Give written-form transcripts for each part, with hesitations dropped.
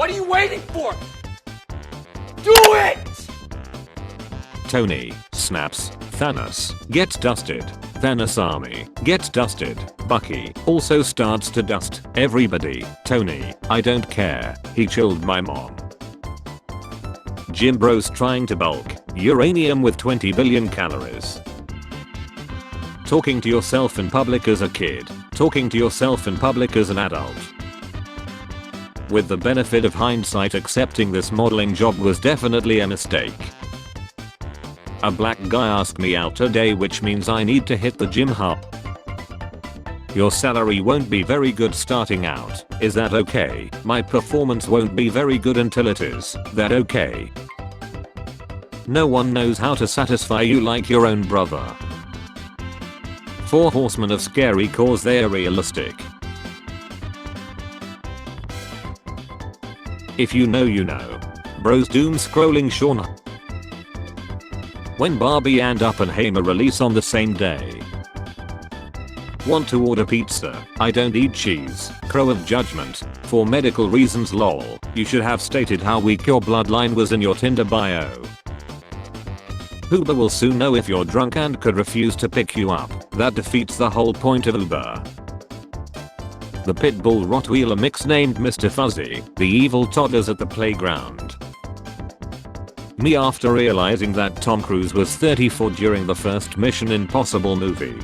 What are you waiting for? Do it! Tony snaps. Thanos gets dusted. Thanos army gets dusted. Bucky also starts to dust everybody. Tony, I don't care. He chilled my mom. Gym bros trying to bulk. Uranium with 20 billion calories. Talking to yourself in public as a kid. Talking to yourself in public as an adult. With the benefit of hindsight, accepting this modeling job was definitely a mistake. A black guy asked me out today, which means I need to hit the gym hard. Your salary won't be very good starting out. Is that okay? My performance won't be very good until it is. That okay? No one knows how to satisfy you like your own brother. 4 horsemen of scary cause they are realistic. If you know you know. Bros doom scrolling Shauna. When Barbie and Oppenheimer release on the same day. Want to order pizza? I don't eat cheese. Crow of judgment. For medical reasons lol. You should have stated how weak your bloodline was in your Tinder bio. Uber will soon know if you're drunk and could refuse to pick you up. That defeats the whole point of Uber. The Pitbull Rottweiler mix named Mr. Fuzzy. The evil toddlers at the playground. Me after realizing that Tom Cruise was 34 during the first Mission Impossible movie.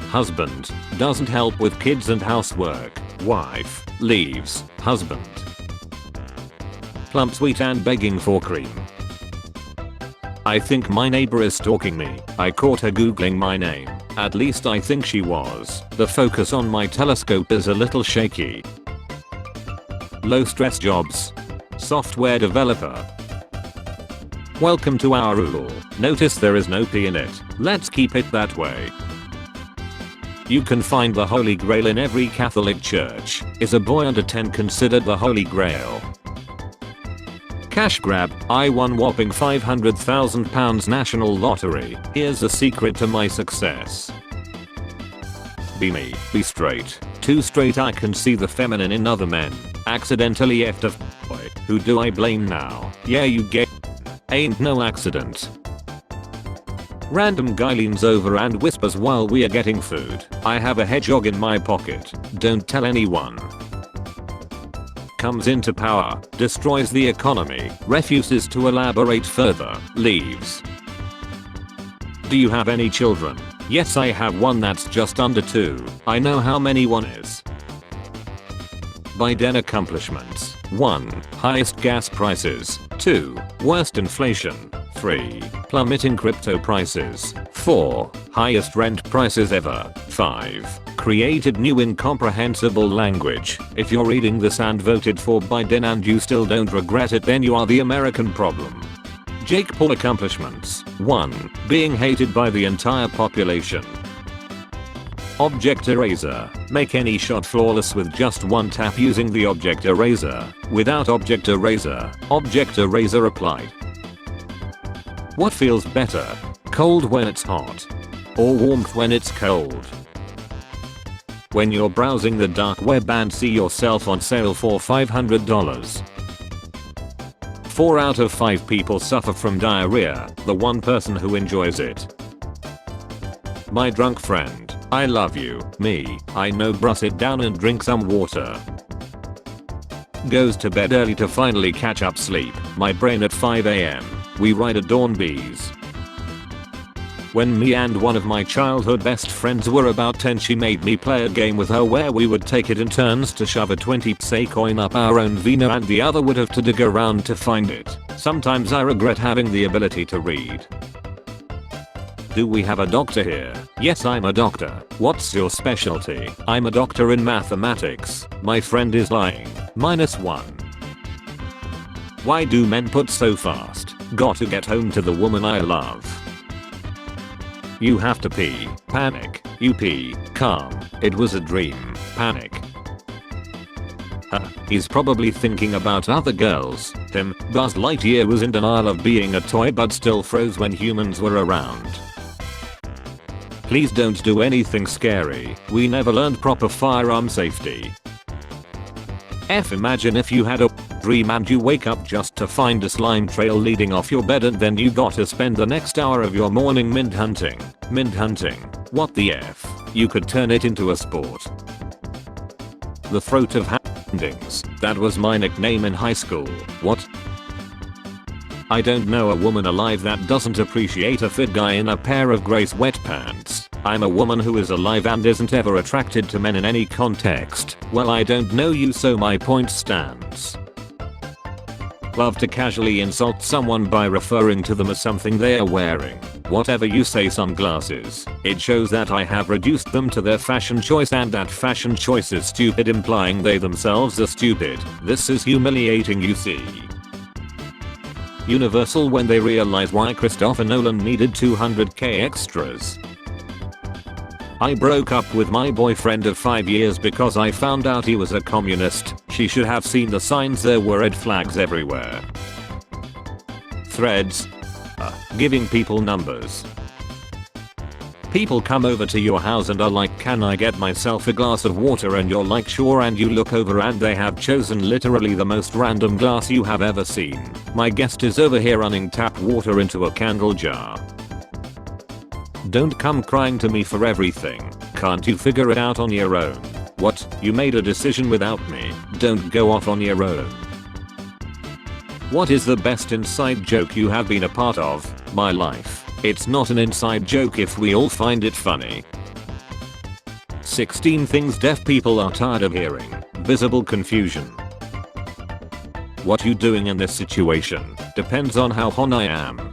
Husband doesn't help with kids and housework. Wife leaves husband. Plump sweet and begging for cream. I think my neighbor is stalking me. I caught her googling my name. At least I think she was. The focus on my telescope is a little shaky. Low stress jobs. Software developer. Welcome to our rule. Notice there is no P in it. Let's keep it that way. You can find the Holy Grail in every Catholic church. Is a boy under 10 considered the Holy Grail? Cash grab. I won whopping £500,000 national lottery. Here's the secret to my success. Be me. Be straight. Too straight I can see the feminine in other men. Accidentally effed a boy. Who do I blame now? Yeah, you gay. Ain't no accident. Random guy leans over and whispers while we are getting food. I have a hedgehog in my pocket. Don't tell anyone. Comes into power, destroys the economy, refuses to elaborate further, leaves. Do you have any children? Yes, I have one that's just under 2. I know how many one is. Biden accomplishments. 1. Highest gas prices. 2. Worst inflation. 3. Plummeting crypto prices. 4. Highest rent prices ever. 5. Created new incomprehensible language. If you're reading this and voted for Biden and you still don't regret it, then you are the American problem. Jake Paul accomplishments. 1. Being hated by the entire population. Object eraser. Make any shot flawless with just one tap using the object eraser. Without object eraser applied. What feels better? Cold when it's hot? Or warmth when it's cold? When you're browsing the dark web and see yourself on sale for $500. 4 out of 5 people suffer from diarrhea, the one person who enjoys it. My drunk friend. I love you. Me. I know. Brush it down and drink some water. Goes to bed early to finally catch up sleep. My brain at 5 AM. We ride at dawn bees. When me and one of my childhood best friends were about 10, she made me play a game with her where we would take it in turns to shove a 20 coin up our own vino and the other would have to dig around to find it. Sometimes I regret having the ability to read. Do we have a doctor here? Yes, I'm a doctor. What's your specialty? I'm a doctor in mathematics. My friend is lying. -1. Why do men put so fast? Got to get home to the woman I love. You have to pee. Panic. You pee. Calm. It was a dream. Panic. He's probably thinking about other girls. Him. Buzz Lightyear was in denial of being a toy but still froze when humans were around. Please don't do anything scary. We never learned proper firearm safety. Imagine if you had a dream and you wake up just to find a slime trail leading off your bed and then you gotta spend the next hour of your morning mint hunting. Mint hunting? What the F? You could turn it into a sport. The throat of handings. That was my nickname in high school. What? I don't know a woman alive that doesn't appreciate a fit guy in a pair of grey sweatpants. I'm a woman who is alive and isn't ever attracted to men in any context. Well, I don't know you, so my point stands. Love to casually insult someone by referring to them as something they are wearing. Whatever you say, sunglasses. It shows that I have reduced them to their fashion choice and that fashion choice is stupid, implying they themselves are stupid. This is humiliating, you see. Universal when they realize why Christopher Nolan needed 200k extras. I broke up with my boyfriend of 5 years because I found out he was a communist. She should have seen the signs, there were red flags everywhere. Threads. Giving people numbers. People come over to your house and are like, can I get myself a glass of water, and you're like, sure, and you look over and they have chosen literally the most random glass you have ever seen. My guest is over here running tap water into a candle jar. Don't come crying to me for everything. Can't you figure it out on your own? What? You made a decision without me? Don't go off on your own. What is the best inside joke you have been a part of? My life. It's not an inside joke if we all find it funny. 16 things deaf people are tired of hearing. Visible confusion. What you doing in this situation? Depends on how hon I am.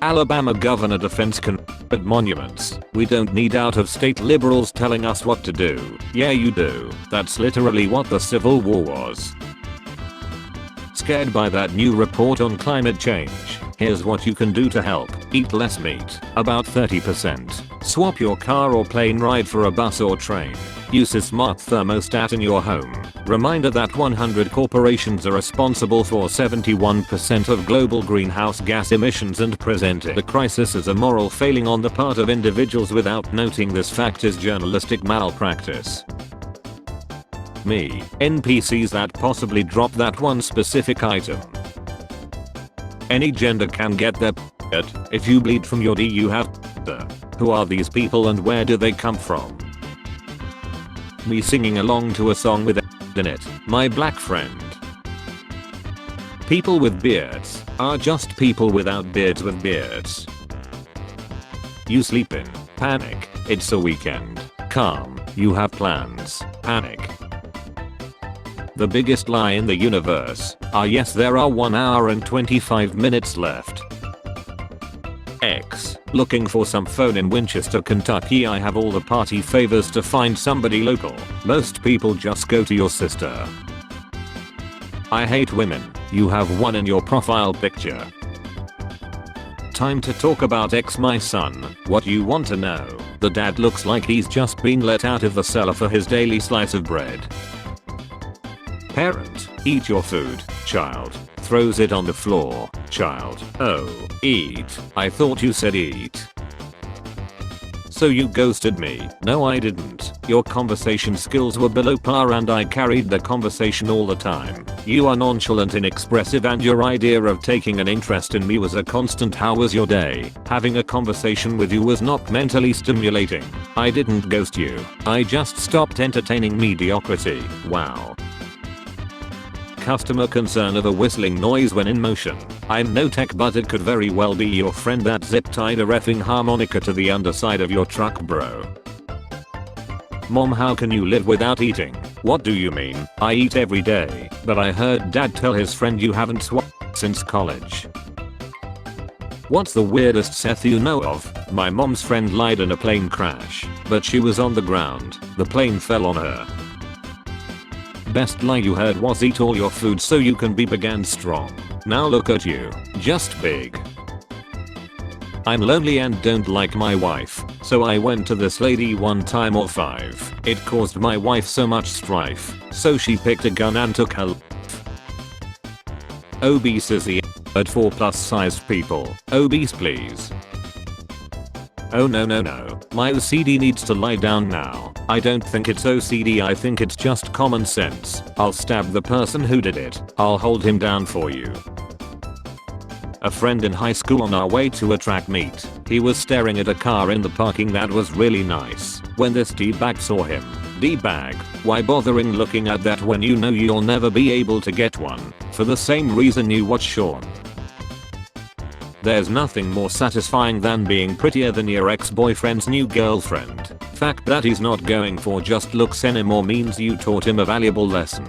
Alabama governor defends Confederate monuments. We don't need out-of-state liberals telling us what to do. Yeah, you do. That's literally what the Civil War was. Scared by that new report on climate change? Here's what you can do to help. Eat less meat, about 30%. Swap your car or plane ride for a bus or train. Use a smart thermostat in your home. Reminder that 100 corporations are responsible for 71% of global greenhouse gas emissions and presenting the crisis as a moral failing on the part of individuals without noting this fact is journalistic malpractice. Me. NPCs that possibly drop that one specific item. Any gender can get their if you bleed from your D you have Who are these people and where do they come from? Me singing along to a song with in it, my black friend. People with beards are just people without beards with beards. You sleep in, panic, it's a weekend. Calm, you have plans, panic. The biggest lie in the universe. Yes, there are 1 hour and 25 minutes left. X. Looking for some phone in Winchester, Kentucky. I have all the party favors to find somebody local. Most people just go to your sister. I hate women. You have one in your profile picture. Time to talk about X, my son. What you want to know? The dad looks like he's just been let out of the cellar for his daily slice of bread. Parent, eat your food. Child, throws it on the floor. Child, oh, eat. I thought you said eat. So you ghosted me? No, I didn't. Your conversation skills were below par and I carried the conversation all the time. You are nonchalant, inexpressive, and your idea of taking an interest in me was a constant how was your day. Having a conversation with you was not mentally stimulating. I didn't ghost you. I just stopped entertaining mediocrity. Wow. Customer concern of a whistling noise when in motion. I'm no tech, but it could very well be your friend that zip tied a reffing harmonica to the underside of your truck, bro. Mom, how can you live without eating? What do you mean? I eat every day, but I heard dad tell his friend you haven't swapped since college. What's the weirdest Seth you know of? My mom's friend lied in a plane crash, but she was on the ground. The plane fell on her. Best lie you heard was eat all your food so you can be big and strong. Now look at you, just big. I'm lonely and don't like my wife, so I went to this lady one time or 5. It caused my wife so much strife, so she picked a gun and took her life. Obesity at 4+ sized people. Obese please. Oh no no no, my OCD needs to lie down now. I don't think it's OCD, I think it's just common sense. I'll stab the person who did it. I'll hold him down for you. A friend in high school on our way to a track meet. He was staring at a car in the parking that was really nice. When this D-bag saw him. D-bag, why bothering looking at that when you know you'll never be able to get one? For the same reason you watch Sean. There's nothing more satisfying than being prettier than your ex-boyfriend's new girlfriend. Fact that he's not going for just looks anymore means you taught him a valuable lesson.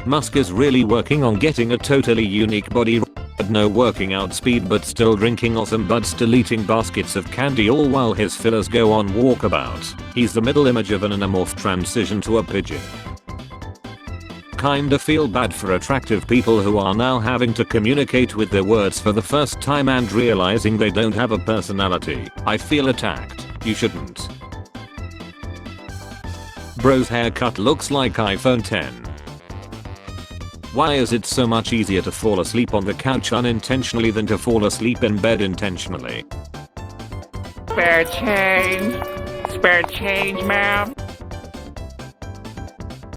Musk is really working on getting a totally unique body. No working out speed but still drinking awesome buds, still eating baskets of candy all while his fillers go on walkabout. He's the middle image of an anamorph transition to a pigeon. Kinda feel bad for attractive people who are now having to communicate with their words for the first time and realizing they don't have a personality. I feel attacked. You shouldn't. Bro's haircut looks like iPhone 10. Why is it so much easier to fall asleep on the couch unintentionally than to fall asleep in bed intentionally? Spare change, ma'am.